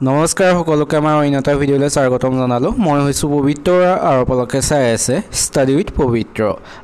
নমস্কাৰ সকলোকে আমাৰ অন্যটা ভিডিঅ'লৈ স্বাগতম জনালো। মই হৈছোঁ পবিত্ৰ আৰু আপোনালোকে চাই আছে ষ্টাডি উইথ পবিত্ৰ।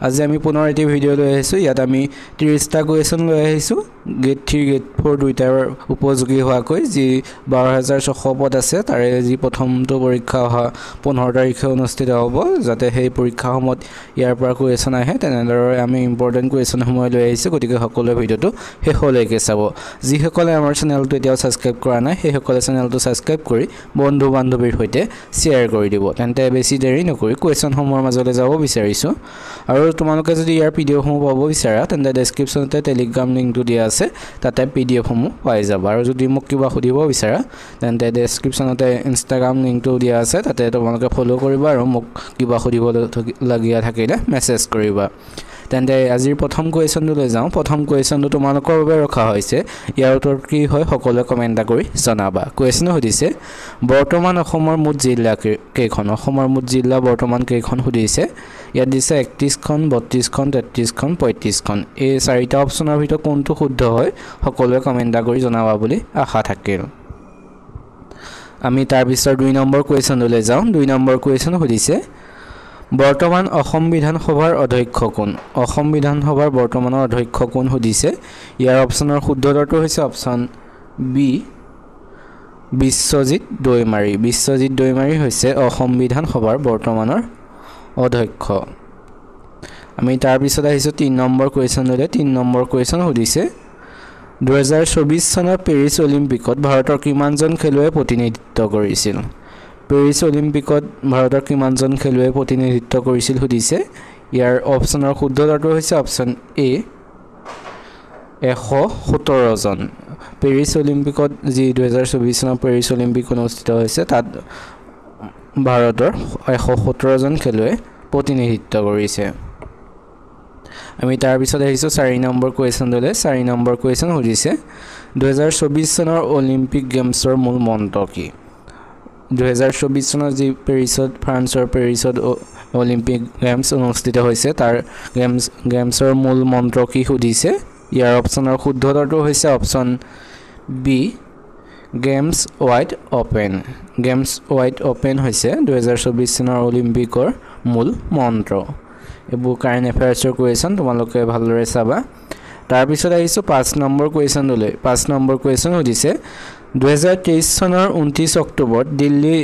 আজি আমি পুনৰ এটি ভিডিঅ' লৈ আহিছোঁ। ইয়াত আমি 30টা কুৱেশ্যন লৈ আহিছোঁ গ্ৰেড 3 গ্ৰেড 4 দুইটাৰ উপযোগী হোৱাকৈ যি 12,600 পদ আছে তাৰে যি প্ৰথমটো পৰীক্ষা অহা 15 তাৰিখে অনুষ্ঠিত হ'ব, যাতে সেই পৰীক্ষাসমূহত ইয়াৰ পৰা কুৱেশ্যন আহে তেনেদৰে আমি ইম্পৰ্টেণ্ট কুৱেশ্যনসমূহ লৈ আহিছোঁ। গতিকে সকলোৱে ভিডিঅ'টো শেষলৈকে চাব। যিসকলে আমাৰ চেনেলটো এতিয়াও ছাবস্ক্ৰাইব কৰা নাই সেইসকলে চেনেলটো ছাবস্ক্ৰাইব কৰি বন্ধু বান্ধৱীৰ সৈতে শ্বেয়াৰ কৰি দিব। তেন্তে বেছি দেৰি নকৰি কুৱেশ্যনসমূহৰ মাজলৈ যাব বিচাৰিছোঁ। আৰু তোমালোকে যদি ইয়াৰ পিডিএফসমূহ পাব বিচাৰা তেন্তে ডেছক্ৰিপশ্যনতে টেলিগ্ৰাম লিংকটো দিয়া আছে, তাতে পিডিএফসমূহ পাই যাবা। আৰু যদি মোক কিবা সুধিব বিচাৰা তেন্তে ডেছক্ৰিপশ্যনতে ইনষ্টাগ্ৰাম লিংকটো দিয়া আছে, তাতে তোমালোকে ফ'ল' কৰিবা আৰু মোক কিবা সুধিবলগীয়া থাকিলে মেছেজ কৰিবা। তেন্তে আজিৰ প্ৰথম কুৱেশ্যনটোলৈ যাওঁ। প্ৰথম কুৱেশ্যনটো তোমালোকৰ বাবে ৰখা হৈছে। ইয়াৰ উত্তৰ কি হয় সকলোৱে কমেণ্ট কৰি জনাবা। কুৱেশ্যনে সুধিছে বৰ্তমান অসমৰ মুঠ জিলা কেইখন? অসমৰ মুঠ জিলা বৰ্তমান কেইখন সুধিছে। ইয়াত দিছে 31খন, 32খন, 33খন, 35খন। এই চাৰিটা অপশ্যনৰ ভিতৰত কোনটো শুদ্ধ হয় সকলোৱে কমেণ্ট কৰি জনাবা বুলি আশা থাকিল। আমি তাৰপিছত 2 নম্বৰ কুৱেশ্যনলৈ যাওঁ। 2 নম্বৰ কুৱেশ্যন সুধিছে বৰ্তমান অসম বিধানসভাৰ অধ্যক্ষ কোন? অসম বিধানসভাৰ বৰ্তমানৰ অধ্যক্ষ কোন সুধিছে। ইয়াৰ অপশ্যনৰ শুদ্ধটো হৈছে অপশ্যন বি বিশ্বজিৎ দৈমাৰী। বিশ্বজিৎ দৈমাৰী হৈছে অসম বিধানসভাৰ বৰ্তমানৰ অধ্যক্ষ। আমি তাৰপিছত আহিছোঁ 3 নম্বৰ কুৱেশ্যনলৈ। 3 নম্বৰ কুৱেশ্যন সুধিছে 2024 চনৰ পেৰিছ অলিম্পিকত ভাৰতৰ কিমানজন খেলুৱৈয়ে প্ৰতিনিধিত্ব কৰিছিল? পেৰিছ অলিম্পিকত ভাৰতৰ কিমানজন খেলুৱৈয়ে প্ৰতিনিধিত্ব কৰিছিল সুধিছে। ইয়াৰ অপশ্যনৰ শুদ্ধটো হৈছে অপশ্যন এ 117 জন। পেৰিছ অলিম্পিকত যি 2024 চনৰ পেৰিছ অলিম্পিক অনুষ্ঠিত হৈছে তাত ভাৰতৰ 117 জন খেলুৱৈয়ে প্ৰতিনিধিত্ব কৰিছে। আমি তাৰপিছত আহিছোঁ 4 নম্বৰ কুৱেশ্যনলৈ। 4 নম্বৰ কুৱেশ্যন সুধিছে 2024 চনৰ অলিম্পিক গেমছৰ মূল মন্ত্ৰ কি? 2024 চনৰ যি ফ্ৰান্সৰ পেৰিছত অলিম্পিক গেমছ অনুষ্ঠিত হৈছে তাৰ গেমছৰ মূল মন্ত্ৰ কি সুধিছে। ইয়াৰ অপশ্যনৰ শুদ্ধটো হৈছে option B games wide open. Games wide open হৈছে 2024 চনৰ অলিম্পিকৰ মূল মন্ত্ৰ। এইবোৰ কাৰেণ্ট এফেয়াৰ্ছৰ কুৱেশ্যন, তোমালোকে ভালদৰে চাবা। তাৰপিছত আহিছোঁ 5 নম্বৰ কুৱেশ্যনলৈ। 5 নম্বৰ কুৱেশ্যন সুধিছে 2023 চনৰ 29 অক্টোবৰত দিল্লী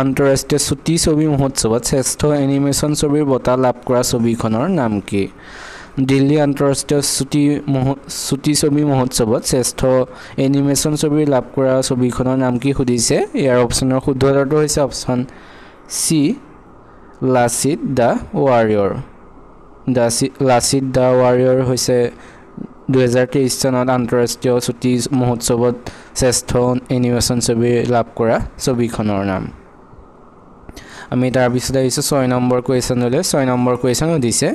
আন্তঃৰাষ্ট্ৰীয় চুটি ছবি মহোৎসৱত শ্ৰেষ্ঠ এনিমেশ্যন ছবিৰ বঁটা লাভ কৰা ছবিখনৰ নাম কি? দিল্লী আন্তঃৰাষ্ট্ৰীয় চুটি ছবি মহোৎসৱত শ্ৰেষ্ঠ এনিমেশ্যন ছবি লাভ কৰা ছবিখনৰ নাম কি সুধিছে। ইয়াৰ অপশ্যনৰ শুদ্ধটো হৈছে option C Lachit the warrior. Lachit the warrior হৈছে 2023 চনত আন্তঃৰাষ্ট্ৰীয় চুটি মহোৎসৱত শ্ৰেষ্ঠ এনিমেশ্যন ছবি লাভ কৰা ছবিখনৰ নাম। আমি তাৰপিছত আহিছোঁ 6 নম্বৰ কুৱেশ্যনলৈ। 6 নম্বৰ কুৱেশ্যন সুধিছে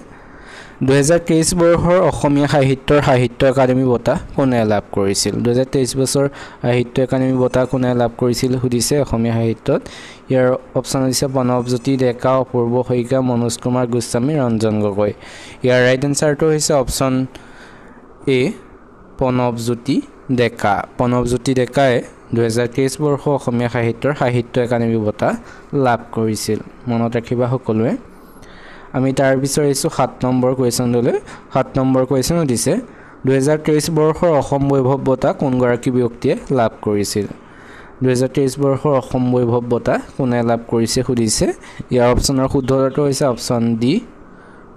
2023 বৰ্ষৰ অসমীয়া সাহিত্যৰ সাহিত্য একাডেমী বঁটা কোনে লাভ কৰিছিল? 2023 বছৰ সাহিত্য একাডেমী বঁটা কোনে লাভ কৰিছিল সুধিছে অসমীয়া সাহিত্যত। ইয়াৰ অপশ্যন হৈছে প্ৰণৱজ্যোতি ডেকা, অপূৰ্ব শইকীয়া, মনোজ কুমাৰ গোস্বামী, ৰঞ্জন গগৈ। ইয়াৰ ৰাইট এনচাৰটো হৈছে অপশ্যন এ প্ৰণৱজ্যোতি ডেকা। প্ৰণৱজ্যোতি ডেকাই 2023 বৰ্ষ অসমীয়া সাহিত্যৰ সাহিত্য একাডেমী বঁটা লাভ কৰিছিল, মনত ৰাখিবা সকলোৱে। আমি তাৰপিছত আহিছোঁ 7 নম্বৰ কুৱেশ্যনলৈ। 7 নম্বৰ কুৱেশ্যন সুধিছে 2023 বৰ্ষৰ অসম বৈভৱ বঁটা কোনগৰাকী ব্যক্তিয়ে লাভ কৰিছিল? 2023 বৰ্ষৰ অসম বৈভৱ বঁটা কোনে লাভ কৰিছে সুধিছে। ইয়াৰ অপশ্যনৰ শুদ্ধটো হৈছে অপশ্যন ডি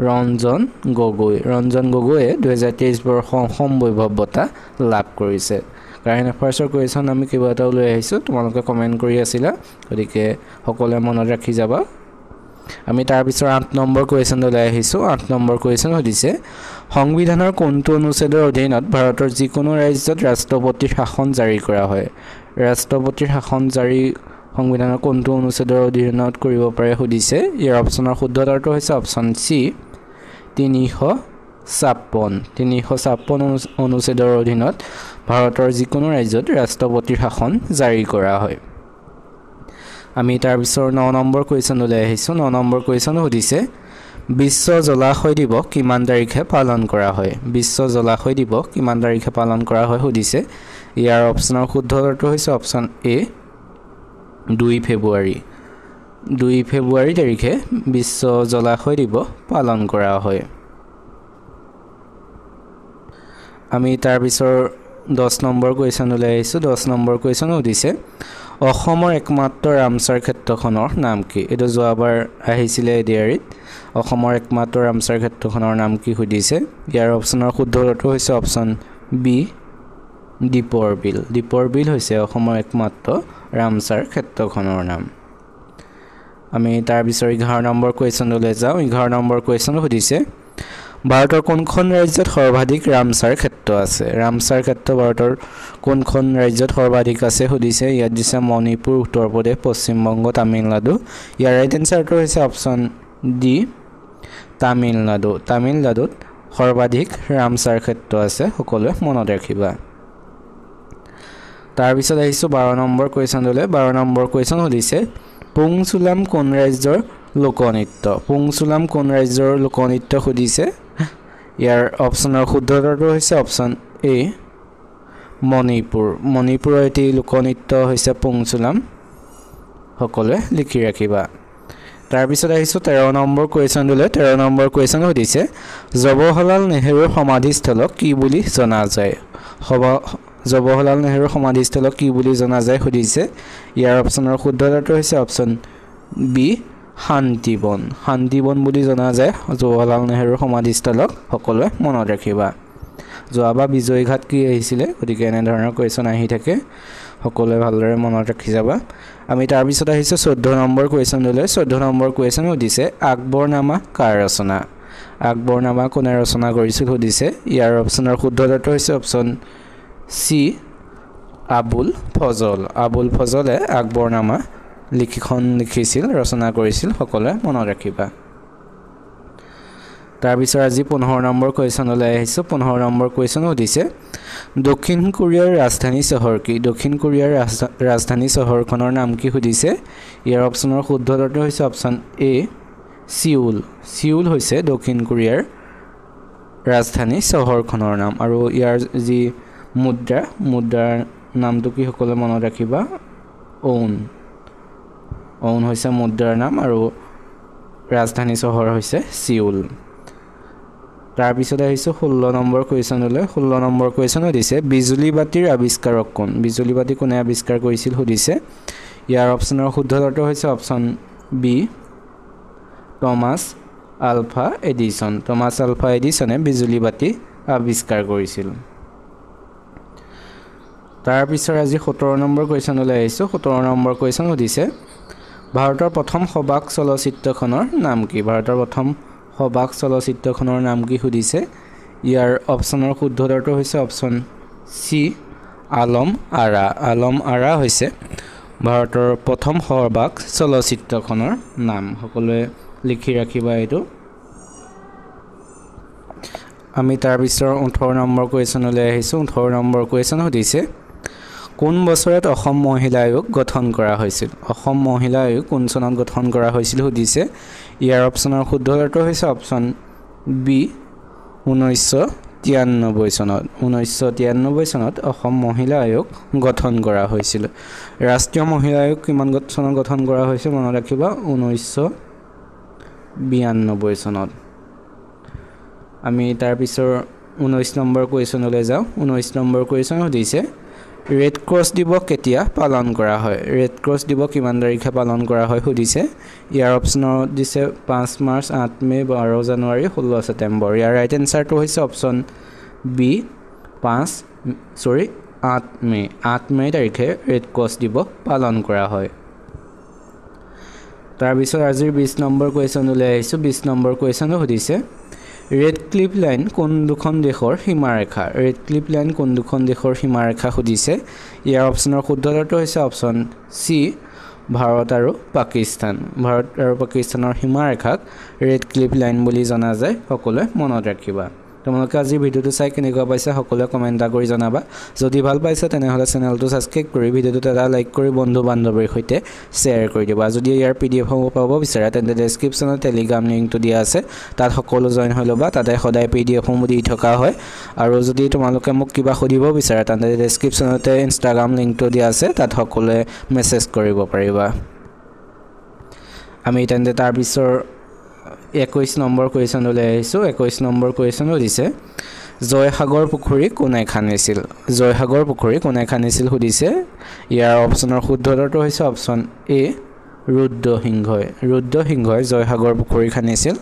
ৰঞ্জন গগৈ। ৰঞ্জন গগৈয়ে 2023 বৰ্ষৰ অসম বৈভৱ বঁটা লাভ কৰিছে। কাৰেণ্ট এফেয়াৰ্ছৰ কুৱেশ্যন আমি কেইবাটাও লৈ আহিছোঁ, তোমালোকে কমেণ্ট কৰি আছিলা, গতিকে সকলোৱে মনত ৰাখি যাবা। আমি তাৰপিছত 8 নম্বৰ কুৱেশ্যনলৈ আহিছোঁ। 8 নম্বৰ কুৱেশ্যন সুধিছে সংবিধানৰ কোনটো অনুচ্ছেদৰ অধীনত ভাৰতৰ যিকোনো ৰাজ্যত ৰাষ্ট্ৰপতিৰ শাসন জাৰি কৰা হয়? ৰাষ্ট্ৰপতিৰ শাসন জাৰি সংবিধানৰ কোনটো অনুচ্ছেদৰ অধীনত কৰিব পাৰে সুধিছে। ইয়াৰ অপশ্যনৰ শুদ্ধটো হৈছে অপশ্যন চি 356। 356 অনুচ্ছেদৰ অধীনত ভাৰতৰ যিকোনো ৰাজ্যত ৰাষ্ট্ৰপতিৰ শাসন জাৰি কৰা হয়। আমি তাৰপিছত 9 নম্বৰ কুৱেশ্যনলৈ আহিছোঁ। 9 নম্বৰ কুৱেশ্যন সুধিছে বিশ্ব জলাশয় দিৱস কিমান তাৰিখে পালন কৰা হয়? বিশ্ব জলাশয় দিৱস কিমান তাৰিখে পালন কৰা হয় সুধিছে। ইয়াৰ অপশ্যনৰ শুদ্ধটো হৈছে অপশ্যন এ 2 ফেব্ৰুৱাৰী তাৰিখে বিশ্ব জলাশয় দিৱস পালন কৰা হয় আমি তাৰ পিছৰ 10 নম্বৰ কুৱেশ্যনলৈ আহিছোঁ 10 নম্বৰ কুৱেশ্যন সুধিছে অসমৰ একমাত্ৰ ৰামছাৰ ক্ষেত্ৰখনৰ নাম কি এটো যোৱাবাৰ আহিছিলে এডিআৰিত অসমৰ একমাত্ৰ ৰামছাৰ ক্ষেত্ৰখনৰ নাম কি সুধিছে ইয়াৰ অপচনৰ শুদ্ধ উত্তৰটো হৈছে অপচন বি দীপৰ বিল হৈছে অসমৰ একমাত্ৰ ৰামছাৰ ক্ষেত্ৰখনৰ নাম আমি তাৰ পিছৰ 11 নম্বৰ কুৱেশ্যনলৈ যাওঁ 11 নম্বৰ কুৱেশ্যন সুধিছে ভাৰতৰ কোনখন ৰাজ্যত সৰ্বাধিক ৰামছাৰ ক্ষেত্ৰ আছে ৰামছাৰ ক্ষেত্ৰ ভাৰতৰ কোনখন ৰাজ্যত সৰ্বাধিক আছে সুধিছে ইয়াত দিছে মণিপুৰ উত্তৰ প্ৰদেশ পশ্চিম বংগ তামিলনাডু ইয়াৰ ৰাইট এনসাৰটো হৈছে অপচন ডি তামিলনাডুত সৰ্বাধিক ৰামছাৰ ক্ষেত্ৰ আছে সকলোৱে মনত ৰাখিবা তাৰ পিছত আহিছো 12 নম্বৰ কুৱেশ্যনলৈ 12 নম্বৰ কুৱেশ্যন সুধিছে পুংচুলাম কোন ৰাজ্যৰ লোকনৃত্য সুধিছে ইয়াৰ অপচনৰ শুদ্ধ উত্তৰটো হৈছে অপচন এ মণিপুৰৰ এটি লোকনৃত্য হৈছে পুংচুলাম সকলোৱে লিখি ৰাখিবা তাৰ পিছত আহিছো 13 নম্বৰ কুৱেশ্যনলৈ 13 নম্বৰ কুৱেশ্যন সুধিছে জৱাহৰলাল নেহৰুৰ সমাধিস্থলক কি বুলি জনা যায় জৱাহৰলাল নেহৰুৰ সমাধিস্থলক কি বুলি জনা যায় সুধিছে ইয়াৰ অপচনৰ শুদ্ধ উত্তৰটো হৈছে অপচন বি শান্তিবন বুলি জনা যায় জৱাহৰলাল নেহৰুৰ সমাধিস্থলক সকলোৱে মনত ৰাখিবা যোৱাবাৰ বিজয় ঘাট কি আহিছিলে গতিকে এনে ধৰণৰ কুৱেশ্যন আহি থাকে সকলোৱে ভালদৰে মনত ৰাখি যাবা আমি তাৰ পিছত আহিছো 14 নম্বৰ কুৱেশ্যনলৈ 14 নম্বৰ কুৱেশ্যন সুধিছে আকবৰনামা কাৰ ৰচনা আকবৰনামা কোনে ৰচনা কৰিছিল সুধিছে ইয়াৰ অপচনৰ শুদ্ধ উত্তৰটো হৈছে অপচন সি আবুল ফজলে আকবৰনামা লিখিছিল ৰচনা কৰিছিল সকলোৱে মনত ৰাখিবা তাৰ পিছত আজি 15 নম্বৰ কুৱেশ্যনলৈ আহিছো 15 নম্বৰ কুৱেশ্যন সুধিছে দক্ষিণ কোৰিয়াৰ ৰাজধানী চহৰ কি দক্ষিণ কোৰিয়াৰ ৰাজধানী চহৰখনৰ নাম কি সুধিছে ইয়াৰ অপচনৰ শুদ্ধ উত্তৰটো হৈছে অপচন এ সিউল হৈছে দক্ষিণ কোৰিয়াৰ ৰাজধানী চহৰখনৰ নাম আৰু ইয়াৰ যি মুদ্ৰাৰ নামটো কি সকলোৱে মনত ৰাখিবা অউন হৈছে মুদ্ৰাৰ নাম আৰু ৰাজধানী চহৰ হৈছে সিউল তাৰ পিছত আহিছো 16 নম্বৰ কুৱেশ্যনলৈ 16 নম্বৰ কুৱেশ্যন সুধিছে বিজুলী বাতিৰ আৱিষ্কাৰক কোন বিজুলী বাতি কোনে আৱিষ্কাৰ কৰিছিল সুধিছে ইয়াৰ অপচনৰ শুদ্ধ উত্তৰটো হৈছে অপচন বি টমাছ আলফা এডিছনে বিজুলী বাতি আৱিষ্কাৰ কৰিছিল তাৰ পিছত আজি 17 নম্বৰ কুৱেশ্যনলৈ আহিছো 17 নম্বৰ কুৱেশ্যন সুধিছে ভাৰতৰ প্ৰথম সবাক চলচ্চিত্ৰখনৰ নাম কি ভাৰতৰ প্ৰথম সবাক চলচ্চিত্ৰখনৰ নাম কি সুধিছে ইয়াৰ অপচনৰ শুদ্ধ উত্তৰটো হৈছে অপচন সি আলম আৰা হৈছে ভাৰতৰ প্ৰথম সবাক চলচ্চিত্ৰখনৰ নাম সকলোৱে লিখি ৰাখিবা এইটো আমি তাৰ পিছত 18 নম্বৰ কুৱেশ্যনলৈ আহিছো 18 নম্বৰ কুৱেশ্যন সুধিছে কোন বছৰত অসম মহিলা আয়োগ গঠন কৰা হৈছিল অসম মহিলা আয়োগ কোন চনত গঠন কৰা হৈছিল সুধিছে ইয়াৰ অপচনৰ শুদ্ধ উত্তৰটো হৈছে অপচন বি 1993 চনত অসম মহিলা আয়োগ গঠন কৰা হৈছিল ৰাষ্ট্ৰীয় মহিলা আয়োগ কিমান চনত গঠন কৰা হৈছিল মনত ৰাখিবা 1992 চনত আমি তাৰ পিছৰ 19 নম্বৰ কুৱেশ্যনলৈ যাওঁ 19 নম্বৰ কুৱেশ্যন সুধিছে ৰেড ক্ৰছ দিৱস কেতিয়া পালন কৰা হয় ৰেড ক্ৰছ দিৱস কিমান তাৰিখে পালন কৰা হয় সুধিছে ইয়াৰ অপচনত দিছে 5 মাৰ্চ 8 মে 12 জানুৱাৰী 16 ছেপ্টেম্বৰ ইয়াৰ ৰাইট এনসাৰটো হৈছে অপচন বি 8 মে তাৰিখে ৰেড ক্ৰছ দিৱস পালন কৰা হয় তাৰ পিছত আজিৰ 20 নম্বৰ কুৱেশ্যনলৈ আহিছো 20 নম্বৰ কুৱেশ্যন সুধিছে ৰেড ক্লিফ লাইন কোন দুখন দেশৰ সীমাৰেখা সুধিছে ইয়াৰ অপচনৰ শুদ্ধ উত্তৰটো হৈছে অপচন সি ভাৰত আৰু পাকিস্তানৰ সীমাৰেখাক ৰেড ক্লিফ লাইন বুলি জনা যায় সকলোৱে মনত ৰাখিবা তোমালোকে আজি ভিডিওটো চাই কেনেকুৱা পাইছা সকলোৱে কমেণ্ট কৰি জনাবা যদি ভাল পাইছা তেনেহ'লে চেনেলটো ছাবস্ক্ৰাইব কৰি ভিডিওটো এটা লাইক কৰি বন্ধু বান্ধৱীৰ সৈতে শ্বেয়াৰ কৰি দিবা যদি ইয়াৰ PDF সমূহ পাব বিচাৰা তেন্তে ডেছক্ৰিপশ্যনত টেলিগ্ৰাম লিংকটো দিয়া আছে তাত সকলো জইন হৈ ল'বা তাতে সদায় PDF সমূহ দি থকা হয় আৰু যদি তোমালোকে মোক কিবা সুধিব বিচাৰা তেন্তে ডেছক্ৰিপশ্যনতে ইনষ্টাগ্ৰাম লিংকটো দিয়া আছে তাত সকলোৱে মেছেজ কৰিব পাৰিবা আমি তেন্তে তাৰ পিছৰ 21 নম্বৰ কুৱেশ্যনলৈ আহিছোঁ 21 নম্বৰ কুৱেশ্যনো দিছে জয়সাগৰ পুখুৰী কোনে খান্দিছিল জয়সাগৰ পুখুৰী কোনে খান্দিছিল সুধিছে ইয়াৰ অপচনৰ শুদ্ধ উত্তৰটো হৈছে অপচন এ ৰুদ্ৰসিংহই জয়সাগৰ পুখুৰী খান্দিছিল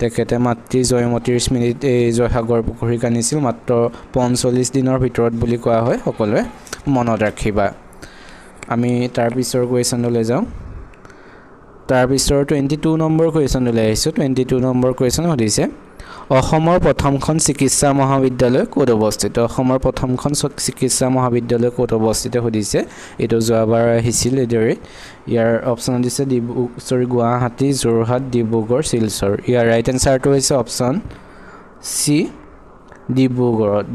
তেখেতে মাতৃ জয়মতীৰ স্মৃতিত এই জয়সাগৰ পুখুৰী খান্দিছিল মাত্ৰ 45 দিনৰ ভিতৰত বুলি কোৱা হয় সকলোৱে মনত ৰাখিবা আমি তাৰ পিছৰ কুৱেশ্যনলৈ যাওঁ তাৰ পিছৰ 22 নম্বৰ কুৱেশ্যনলৈ আহিছোঁ 22 নম্বৰ কুৱেশ্যন সুধিছে অসমৰ প্ৰথমখন চিকিৎসা মহাবিদ্যালয় ক'ত অৱস্থিত অসমৰ প্ৰথমখন চিকিৎসা মহাবিদ্যালয় ক'ত অৱস্থিত সুধিছে এইটো যোৱাবাৰ আহিছিল এদৰে ইয়াৰ অপচন দিছে গুৱাহাটী যোৰহাট ডিব্ৰুগড় শিলচৰ ইয়াৰ ৰাইট এনসাৰটো হৈছে অপচন সি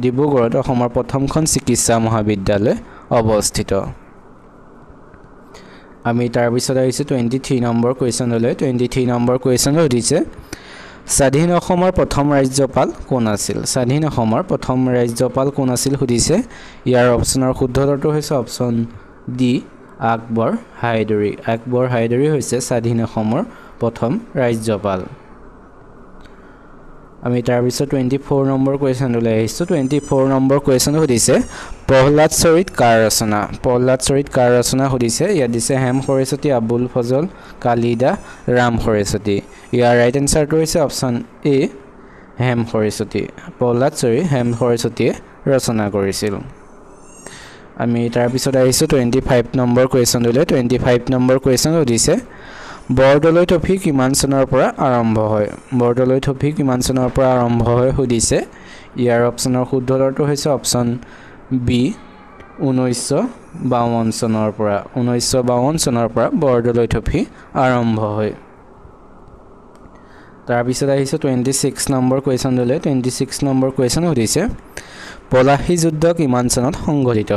ডিব্ৰুগড়ত অসমৰ প্ৰথমখন চিকিৎসা মহাবিদ্যালয় অৱস্থিত আমি তাৰ পিছত আহিছোঁ 23 নম্বৰ কুৱেশ্যনলৈ 23 নম্বৰ কুৱেশ্যন সুধিছে স্বাধীন অসমৰ প্ৰথম ৰাজ্যপাল কোন আছিল স্বাধীন অসমৰ প্ৰথম ৰাজ্যপাল কোন আছিল সুধিছে ইয়াৰ অপচনৰ শুদ্ধ উত্তৰটো হৈছে অপচন ডি আকবৰ হায়দৰী হৈছে স্বাধীন অসমৰ প্ৰথম ৰাজ্যপাল আমি তাৰ পিছত 24 নম্বৰ কুৱেশ্যনলৈ আহিছোঁ 24 নম্বৰ কুৱেশ্যন সুধিছে প্ৰহ্লাদ চৰিত কাৰ ৰচনা সুধিছে ইয়াত দিছে হেম সৰস্বতী আবুল ফজল কালিদা ৰাম সৰস্বতী ইয়াৰ ৰাইট এনসাৰটো হৈছে অপচন এ হেম সৰস্বতী প্ৰহ্লাদ চৰিত হেম সৰস্বতীয়ে ৰচনা কৰিছিল আমি তাৰ পিছত আহিছোঁ 25 নম্বৰ কুৱেশ্যনলৈ 25 নম্বৰ কুৱেশ্যন সুধিছে বৰদলৈ ট্ৰফী কিমান চনৰ পৰা আৰম্ভ হয় সুধিছে ইয়াৰ অপচনৰ শুদ্ধ উত্তৰটো হৈছে অপচন বি 1952 চনৰ পৰা বৰদলৈ ট্ৰফী আৰম্ভ হয় তাৰ পিছত আহিছে 26 নম্বৰ কুৱেশ্যনলৈ 26 নম্বৰ কুৱেশ্যন সুধিছে পলাশী যুদ্ধ কিমান চনত সংঘটিত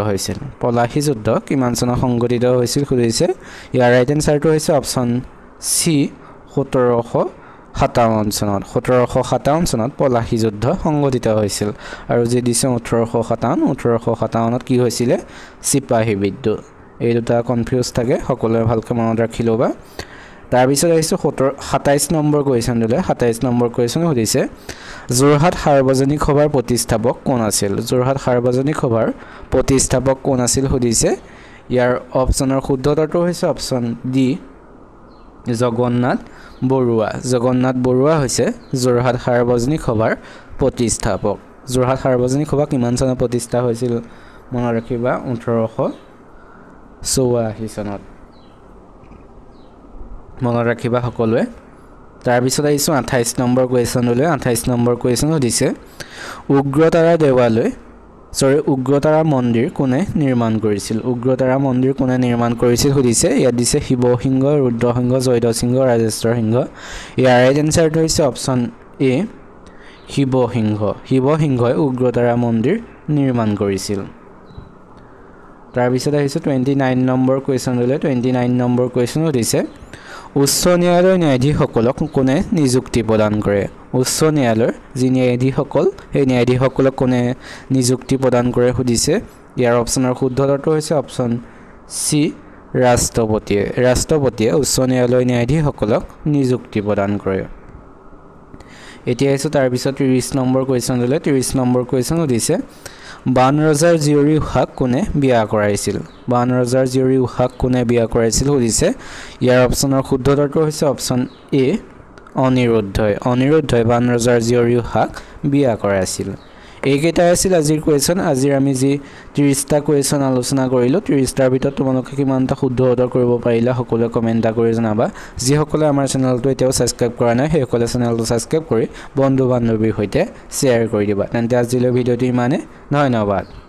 হৈছিল সুধিছে ইয়াৰ ৰাইট এনসাৰটো হৈছে অপচন সি 1757 চনত পলাশী যুদ্ধ সংঘটিত হৈছিল আৰু যি দিছে 1857ত কি হৈছিলে চিপাহী বিদ্ৰোহ এই দুটা কনফিউজ থাকে সকলোৱে ভালকৈ মনত ৰাখি ল'বা তাৰ পিছত আহিছোঁ 27 নম্বৰ কুৱেশ্যনলৈ 27 নম্বৰ কুৱেশ্যন সুধিছে যোৰহাট সাৰ্বজনিক সভাৰ প্ৰতিষ্ঠাপক কোন আছিল সুধিছে ইয়াৰ অপচনৰ শুদ্ধ উত্তৰটো হৈছে অপচন ডি জগন্নাথ বৰুৱা হৈছে যোৰহাট সাৰ্বজনিক সভাৰ প্ৰতিষ্ঠাপক যোৰহাট সাৰ্বজনিক সভা কিমান চনত প্ৰতিষ্ঠা হৈছিল মনত ৰাখিবা 1884 চনত মনত ৰাখিবা সকলোৱে তাৰ পিছত আহিছোঁ 28 নম্বৰ কুৱেশ্যনলৈ 28 নম্বৰ কুৱেশ্যন সুধিছে উগ্ৰতাৰা মন্দিৰ কোনে নিৰ্মাণ কৰিছিল সুধিছে ইয়াত দিছে শিৱসিংহ ৰুদ্ৰসিংহ জয়ধ্বজসিংহ ৰাজেশ্বৰ সিংহ ইয়াৰ ৰাইট এনসাৰটো হৈছে অপচন এ শিৱসিংহই উগ্ৰতাৰা মন্দিৰ নিৰ্মাণ কৰিছিল তাৰ পিছত আহিছোঁ 29 নম্বৰ কুৱেশ্যনলৈ 29 নম্বৰ কুৱেশ্যন সুধিছে উচ্চ ন্যায়ালয়ৰ ন্যায়াধীশসকলক কোনে নিযুক্তি প্ৰদান কৰে উচ্চ ন্যায়ালয়ৰ যি ন্যায়াধীশসকল সেই ন্যায়াধীশসকলক কোনে নিযুক্তি প্ৰদান কৰে সুধিছে ইয়াৰ অপচনৰ শুদ্ধ উত্তৰটো হৈছে অপচন সি ৰাষ্ট্ৰপতিয়ে উচ্চ ন্যায়ালয়ৰ ন্যায়াধীশসকলক নিযুক্তি প্ৰদান কৰে এতিয়া আহিছোঁ তাৰ পিছত 30 নম্বৰ কুৱেশ্যনলৈ 30 নম্বৰ কুৱেশ্যন সুধিছে বান ৰজাৰ জীয়ৰী উষাক কোনে বিয়া কৰাইছিল সুধিছে ইয়াৰ অপচনৰ শুদ্ধ উত্তৰটো হৈছে অপচন এ অনিৰুদ্ধই বান ৰজাৰ জীয়ৰী উষাক বিয়া কৰাইছিল এইকেইটাই আছিল আজিৰ কুৱেশ্যন আজিৰ আমি যি 30টা কুৱেশ্যন আলোচনা কৰিলোঁ 30টাৰ ভিতৰত তোমালোকে কিমানটা শুদ্ধ উত্তৰ কৰিব পাৰিলা সকলোৱে কমেণ্ট কৰি জনাবা যিসকলে আমাৰ চেনেলটো এতিয়াও ছাবস্ক্ৰাইব কৰা নাই সেইসকলে চেনেলটো ছাবস্ক্ৰাইব কৰি বন্ধু বান্ধৱীৰ সৈতে শ্বেয়াৰ কৰি দিবা তেন্তে আজিলৈ ভিডিঅ'টো ইমানে ধন্যবাদ